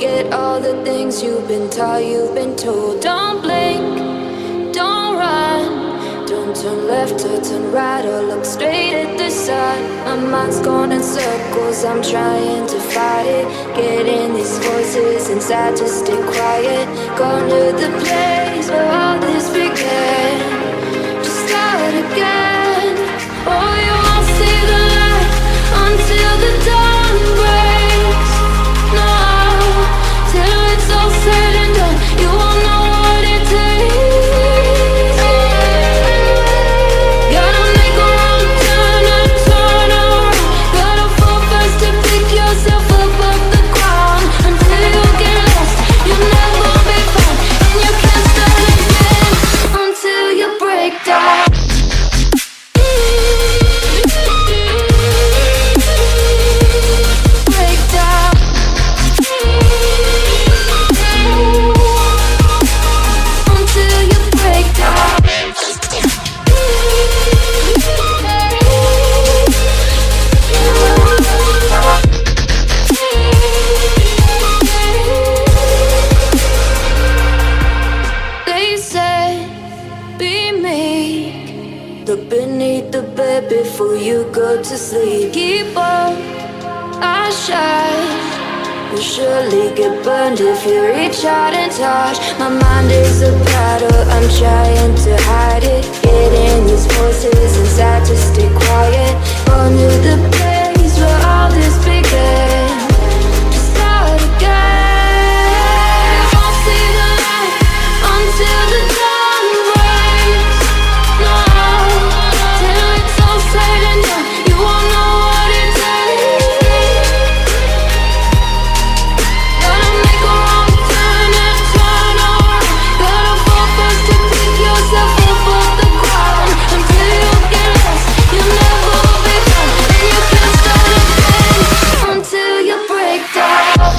forget all the things you've been taught, you've been told. Don't blink, don't run, don't turn left or turn right or look straight at the sun. My mind's going in circles, I'm trying to fight it. Getting these voices inside to stay quiet. Going to the place where all this began. Just start again. Oh, you won't see the light until the dawn breaks. No, till it's all said and done, you won't know what it takes. Gotta make a wrong turn and turn around. Gotta fall fast to pick yourself up off the ground. Until you get lost, you'll never be found. And you can't start again until you break down. Look beneath the bed before you go to sleep. Keep on, I shine. You'll surely get burned if you reach out and touch. My mind is a battle, I'm trying to hide it. Getting these voices inside to stay quiet. On to the place where all this began. Just start again. You won't see the light until the dawn breaks. No, till it's all said and done, you won't know what it takes. Gotta make a wrong turn and turn around. Gotta fall fast to pick yourself up off the ground. Until you get lost, you'll never be found. And you can't start again until you break down.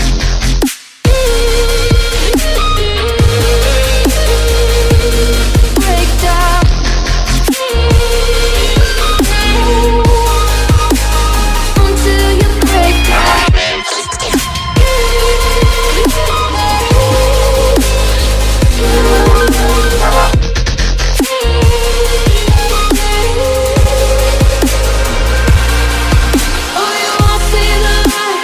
Break down. Until you break down. Oh, you won't see the light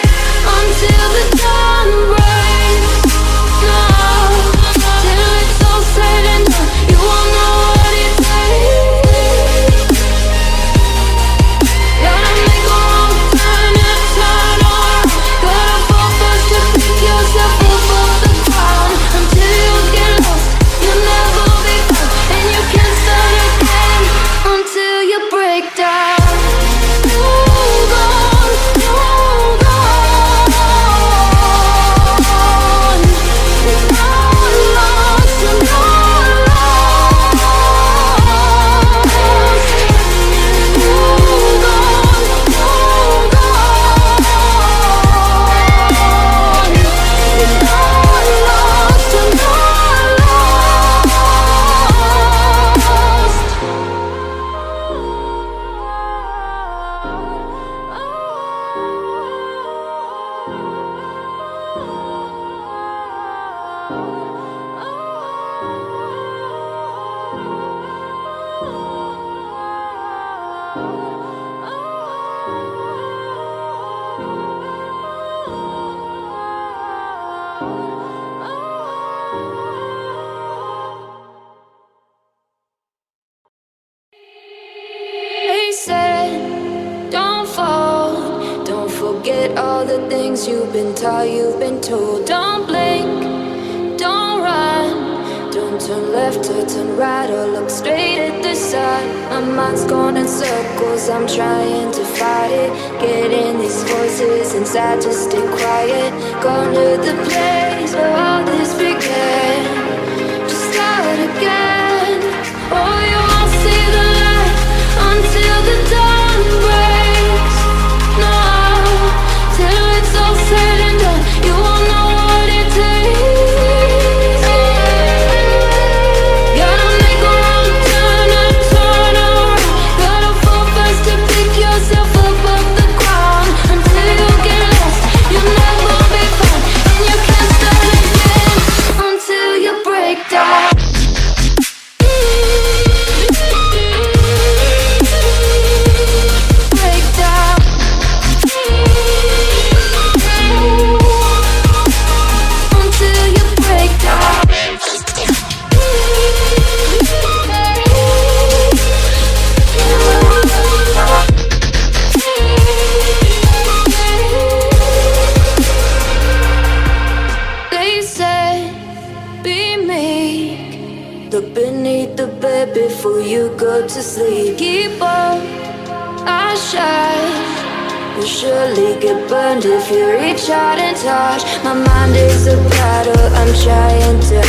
until the dawn breaks. No, till it's all said and done, you won't know what it takes. Gotta make a wrong turn and turn around. Gotta fall fast to pick yourself up off the ground. Until you get lost, you'll never be found. And you can't start again until you break down. Hold on, hold on. It's not lost, you're not lost. Hold on, hold on. It's not lost, you're not They said, don't fall, don't forget all the things you've been taught, you've been told. Don't blink, don't run, don't turn left or turn right or look straight at the sun. My mind's going in circles, I'm trying to fight it. Getting these voices inside to stay quiet. Going to the place where all this began. Just start again. Oh, you won't see the light until the dawn breaks. No, till it's all said and done, you won't know what it takes. Gotta make a wrong turn and turn around. Gotta fall fast to pick yourself up off the ground. Until you get lost, you'll never be found. And you can't Look beneath the bed before you go to sleep. Keep on, I shine. You'll surely get burned if you reach out and touch. My mind is a battle, I'm trying to